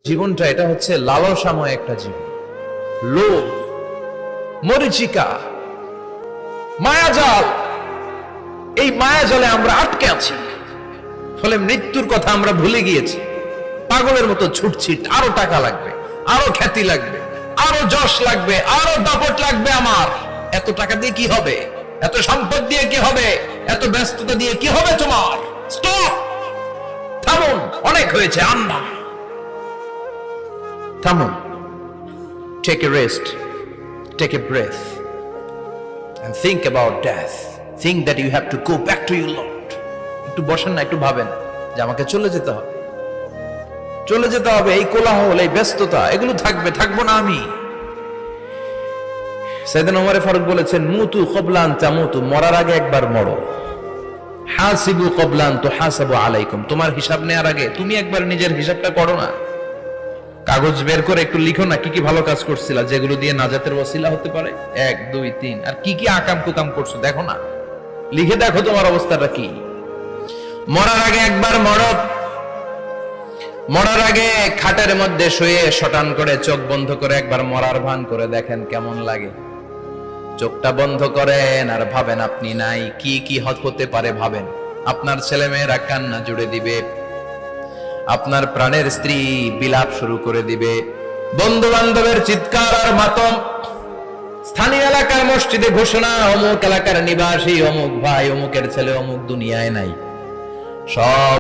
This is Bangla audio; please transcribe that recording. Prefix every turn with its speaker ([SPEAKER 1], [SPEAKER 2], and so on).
[SPEAKER 1] জীবনটা এটা হচ্ছে লালসাময় একটা জীবন, লোভ, মরিচিকা, মায়াজাল। এই মায়াজালে আমরা আটকে আছি, ফলে মৃত্যুর কথা আমরা ভুলে গিয়েছি। পাগলের মতো ছুটছি, আরো টাকা লাগবে, আরো খ্যাতি লাগবে, আরো যশ লাগবে, আরো দাপট লাগবে। আমার এত টাকা দিয়ে কি হবে? এত সম্পদ দিয়ে কি হবে? এত ব্যস্ততা দিয়ে কি হবে তোমার? স্টপ, থামুন, অনেক হয়েছে। আন্না, থামুন, take a rest, take a breath and think about death. Think that you have to go back to your Lord. একটু বসেন না, একটু ভাবেন যে আমাকে চলে যেতে হবে, চলে যেতে হবে। এই কোলাহল, এই ব্যস্ততা, এগুলো থাকবে, থাকবো না আমি। সাইয়েদনা ওমর ফারুক বলেছেন, মুতু ক্বাবলা আন তামুতু, মরার আগে একবার মরো। হাসিবু ক্বাবলা আন তুহাসাবু আলাইকুম, তোমার হিসাব নেওয়ার আগে তুমি একবার নিজের হিসাবটা করো না। কাগজ বের করে একটু লিখো না কি কি ভালো কাজ করছিলা, যেগুলো দিয়ে নাজাতের ওসিলা হতে পারে। 1 2 3, আর কি কি আকাম কুকাম করছো দেখো না, লিখে দেখো তোমার অবস্থাটা কি। মরার আগে একবার মরো। মরার আগে খাটের মধ্যে শুয়ে শটান করে চোখ বন্ধ করে একবার মরার ভান করে দেখেন কেমন লাগে। চোখটা বন্ধ করেন আর ভাবেন আপনি নাই, কি কি হতে পারে ভাবেন। আপনার ছেলে মেয়েরা কান্না জুড়ে দিবে, আপনার প্রাণের স্ত্রী বিলাপ শুরু করে দিবে, বন্ধু বান্ধবের চিৎকার আর মাতম, স্থানীয় এলাকার মসজিদে ঘোষণা, অমুক এলাকার নিবাসী অমুক ভাই অমুকের ছেলে অমুক দুনিয়ায় নাই। সব